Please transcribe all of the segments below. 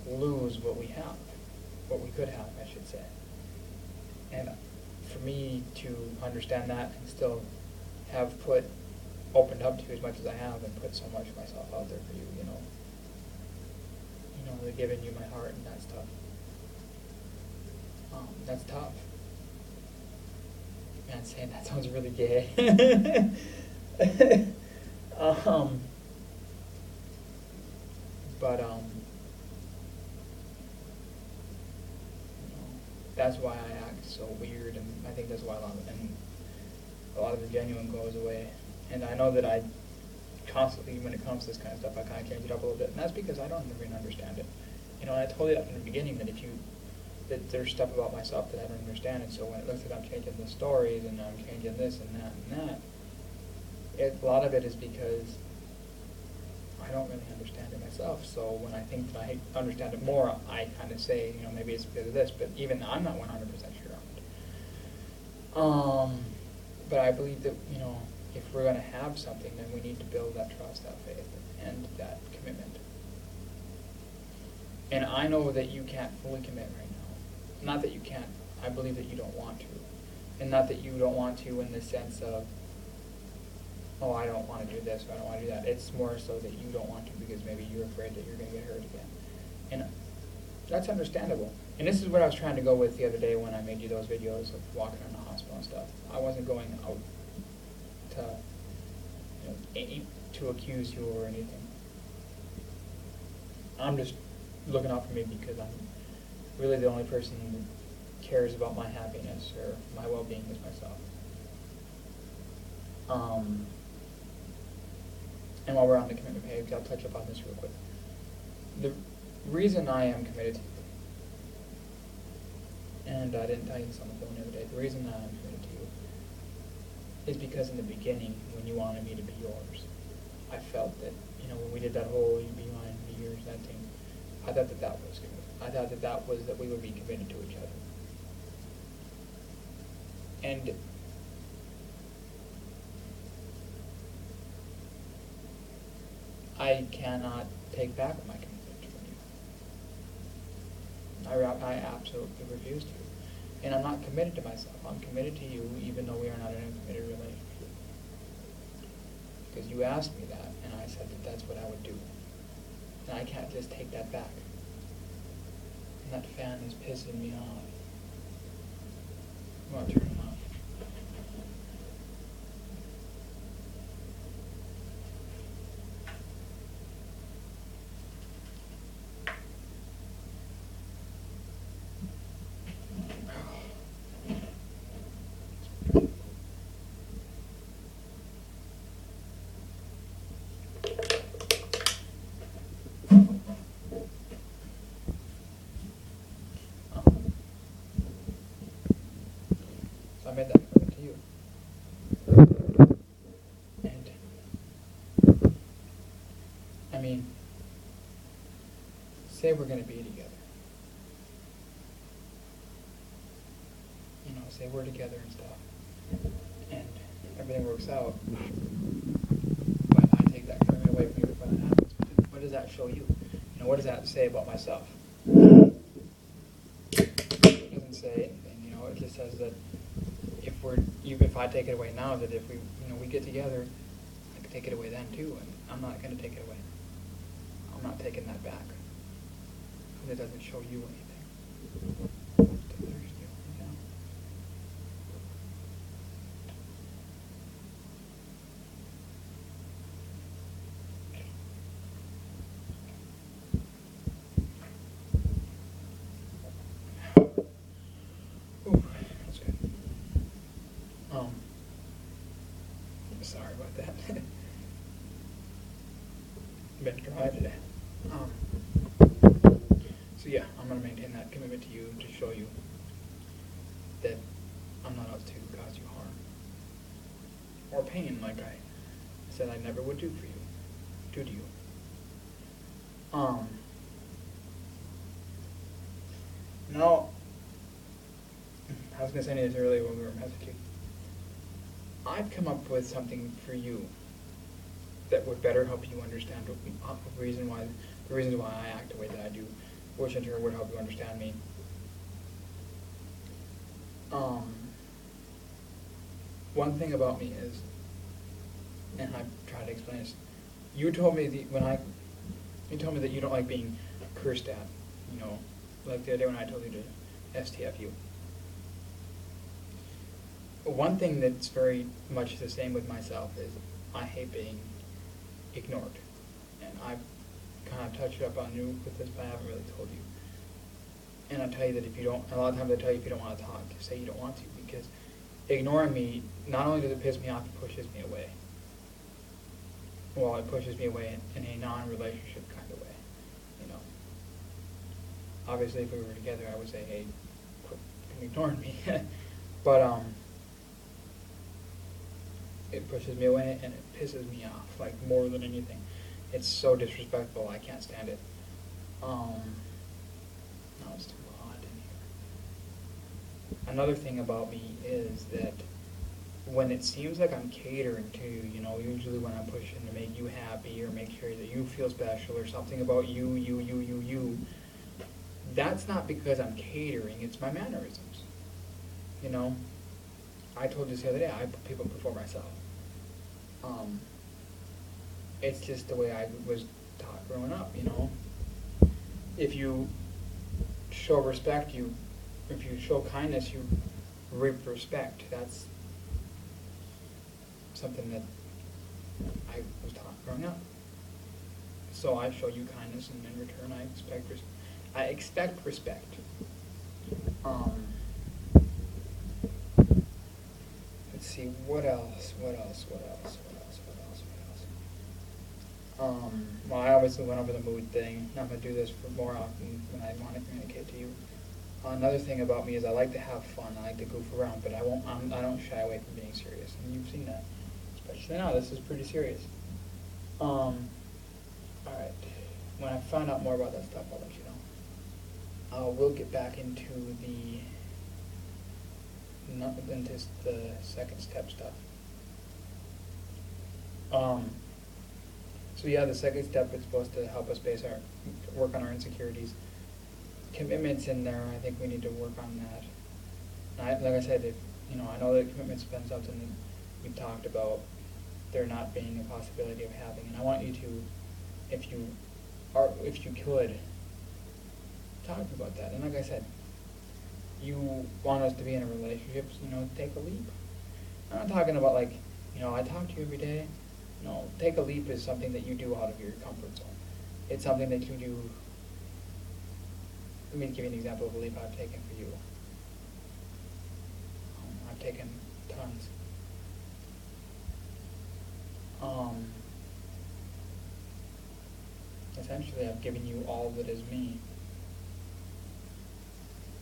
lose what we have, what we could have, I should say. And for me to understand that and still have opened up to you as much as I have and put so much of myself out there for you, really giving you my heart and that stuff. That's tough. Man, saying that sounds really gay. But that's why I act so weird, and I think that's why a lot of the genuine goes away. And I know that I constantly, when it comes to this kind of stuff, I kind of change it up a little bit, and that's because I don't even understand it. I told you that from the beginning that that there's stuff about myself that I don't understand, and so when it looks like I'm changing the stories and I'm changing this and that, a lot of it is because I don't really understand it myself. So when I think that I understand it more, I kind of say, maybe it's because of this, but even I'm not 100% sure on it. But I believe that, if we're going to have something, then we need to build that trust, that faith, and that commitment. And I know that you can't fully commit right now. Not that you can't. I believe that you don't want to. And not that you don't want to in the sense of, oh, I don't want to do this, or I don't want to do that. It's more so that you don't want to because maybe you're afraid that you're going to get hurt again. And that's understandable. And this is what I was trying to go with the other day when I made you those videos of walking around the hospital and stuff. I wasn't going out to accuse you or anything. I'm just looking out for me because I'm really the only person that cares about my happiness or my well-being is myself. And while we're on the commitment page, I'll touch upon this real quick. The reason I am committed to you, and I didn't tell you this on the phone the other day, the reason that I'm committed to you is because in the beginning, when you wanted me to be yours, I felt that, when we did that whole you be mine, be yours, that thing, I thought that was good. I thought that was that we would be committed to each other. And I cannot take back my commitment from you. I absolutely refuse to. And I'm not committed to myself. I'm committed to you even though we are not in a committed relationship. Because you asked me that, and I said that that's what I would do. And I can't just take that back. And that fan is pissing me off. I'm going to turn it off. So I made that commitment to you. And, say we're going to be together. Say we're together and stuff. And everything works out. But I take that commitment away from you before that happens. What does that show you? What does that say about myself? It doesn't say anything, it just says that if I take it away now, that if we get together, I can take it away then too, and I'm not going to take it away. I'm not taking that back. Because it doesn't show you anything. Sorry about that. Been dry today. So yeah, I'm going to maintain that commitment to you to show you that I'm not out to cause you harm or pain, like I said I never would do to you. Now, I was going to say this earlier when we were messaging. I've come up with something for you that would better help you understand the reasons why I act the way that I do. which in turn would help you understand me. One thing about me is, and I try to explain this, you told me you told me that you don't like being cursed at, you know, like the other day when I told you to STF you. One thing that's very much the same with myself is I hate being ignored. And I've kind of touched up on you with this, but I haven't really told you. And I tell you that a lot of times I tell you if you don't want to talk, say you don't want to, because ignoring me, not only does it piss me off, it pushes me away. Well, it pushes me away in a non-relationship kind of way, you know. Obviously, if we were together, I would say, hey, quit ignoring me. But, it pushes me away and it pisses me off, like, more than anything. It's so disrespectful, I can't stand it. No, it's too hot in here. Another thing about me is that when it seems like I'm catering to you, you know, usually when I'm pushing to make you happy or make sure that you feel special or something about you, that's not because I'm catering, it's my mannerisms. You know? I told you this the other day, I put people before myself. It's just the way I was taught growing up, you know? If you show respect, if you show kindness, you reap respect. That's something that I was taught growing up. So I show you kindness, and in return I expect respect. Let's see, what else? Well, I obviously went over the mood thing. I'm going to do this for more often when I want to communicate to you. Another thing about me is I like to have fun. I like to goof around, but I don't shy away from being serious. And you've seen that. Especially now, this is pretty serious. Alright. When I find out more about that stuff, I'll let you know. We'll get back into the second step stuff. So yeah, the second step is supposed to help us work on our insecurities. Commitment's in there. I think we need to work on that. Like I said, I know that commitment's been something that we've talked about, there not being a possibility of having, and I want you to, if you could, talk about that. And like I said, you want us to be in a relationship, take a leap. I'm not talking about I talk to you every day. No, take a leap is something that you do out of your comfort zone. It's something that you do. Let me give you an example of a leap I've taken for you. I've taken tons. Essentially, I've given you all that is me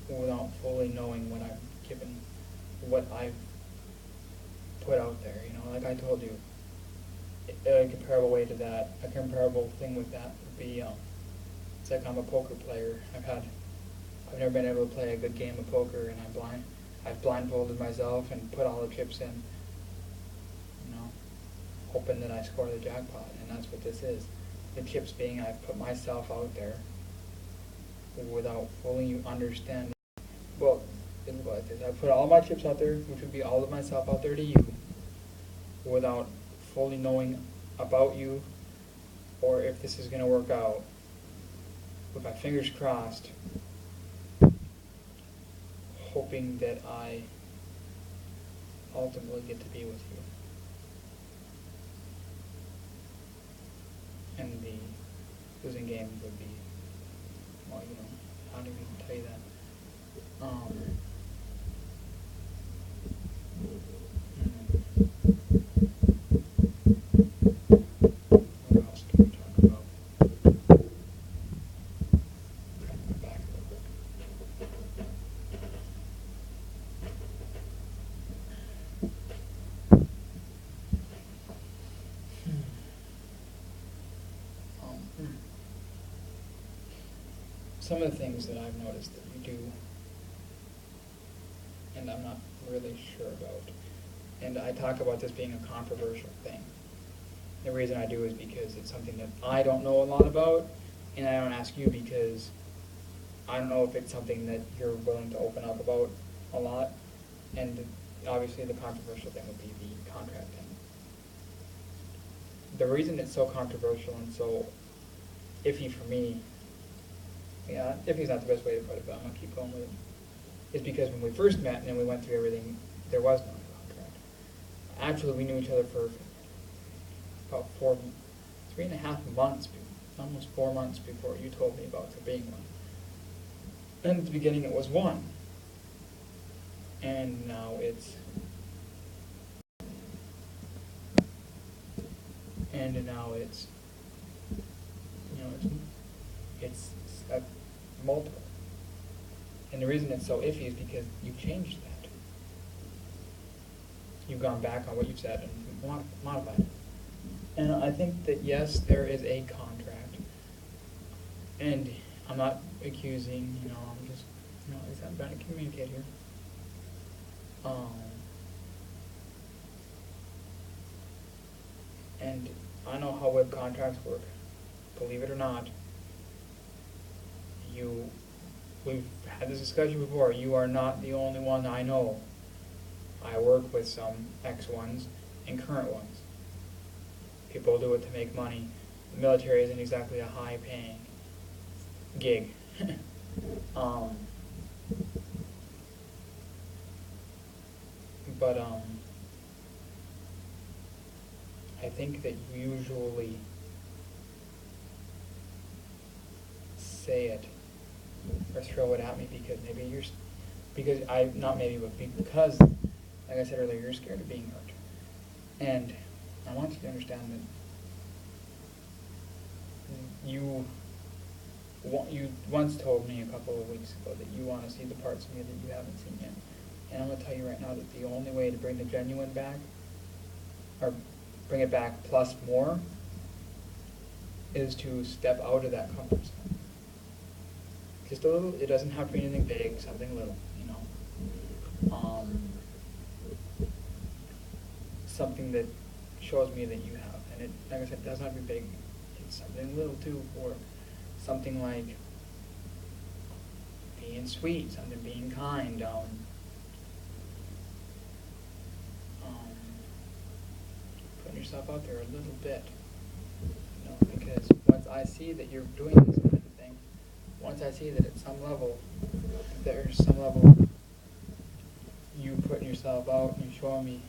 without fully knowing what I've put out there. Like I told you, a comparable thing with that would be, it's like I'm a poker player. I've never been able to play a good game of poker, and I've blindfolded myself and put all the chips in, hoping that I score the jackpot, and that's what this is. The chips being I've put myself out there without fully understanding. Well, think about this. I put all my chips out there, which would be all of myself out there to you, without fully knowing about you or if this is going to work out. With my fingers crossed, hoping that I ultimately get to be with you. And the losing game would be, well, I don't even tell you that. What else can we talk about? Crack my back a little bit. Some of the things that I've noticed that you do, and I'm not really sure about, and I talk about this being a controversial thing. The reason I do is because it's something that I don't know a lot about, and I don't ask you because I don't know if it's something that you're willing to open up about a lot, and obviously the controversial thing would be the contract thing. The reason it's so controversial and so iffy for me, yeah, iffy's not the best way to put it, but I'm gonna keep going with it, is because when we first met and then we went through everything, there was no contract. Actually, we knew each other for about 3.5 months, almost 4 months before you told me about there being one. And at the beginning it was one, and now it's it's multiple. And the reason it's so iffy is because you've changed that. You've gone back on what you've said and modified it. And I think that yes, there is a contract, and I'm not accusing, I'm just, I'm trying to communicate here. And I know how web contracts work. Believe it or not, we've had this discussion before. You are not the only one I know. I work with some ex-ones and current ones. People do it to make money. The military isn't exactly a high-paying gig. But I think that you usually say it or throw it at me because because, like I said earlier, you're scared of being hurt. And I want you to understand that you once told me a couple of weeks ago that you want to see the parts of me that you haven't seen yet. And I'm going to tell you right now that the only way to bring the genuine back, or bring it back plus more, is to step out of that comfort zone. Just a little. It doesn't have to be anything big, something little, something that shows me that you have. And it, like I said, it doesn't have to be big. It's something little too, or something like being sweet, something being kind, putting yourself out there a little bit, because once I see that you're doing this kind of thing, once I see that at some level, there's some level you putting yourself out and showing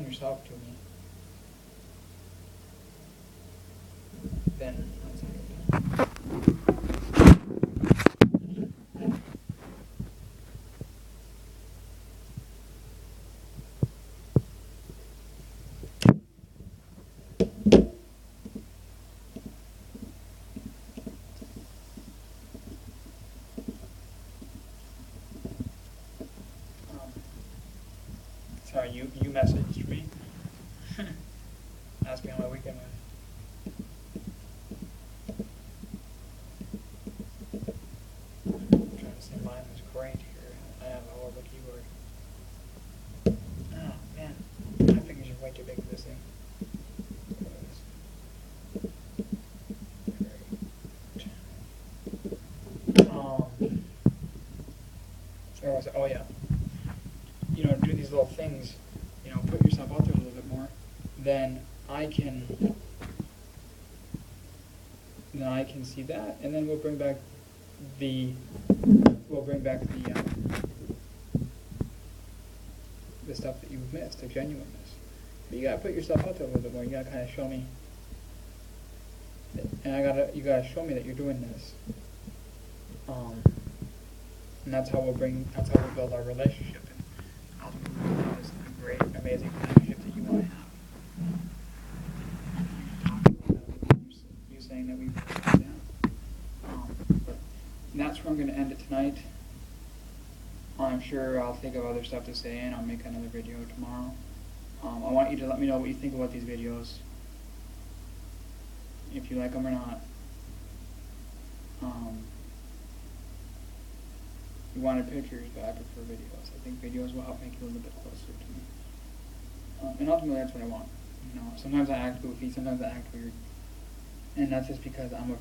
yourself to me, then one second. Sorry, you messaged me. Asked me how my weekend went. I'm trying to say mine was great here. I have a horrible keyboard. Oh man, my fingers are way too big for this thing. Where was it? Oh yeah. Do these little things, put yourself out there a little bit more, then I can see that, and then we'll bring back the stuff that you've missed, the genuineness. But you gotta put yourself out there a little bit more. You gotta kind of show me, and you gotta show me that you're doing this. And that's how we'll build our relationship. That is a great, amazing relationship that you want to have. You saying that we've done that. And that's where I'm going to end it tonight. I'm sure I'll think of other stuff to say, and I'll make another video tomorrow. I want you to let me know what you think about these videos, if you like them or not. You wanted pictures, but I prefer videos. I think videos will help make you a little bit closer to me. And ultimately, that's what I want. Sometimes I act goofy, sometimes I act weird. And that's just because I'm a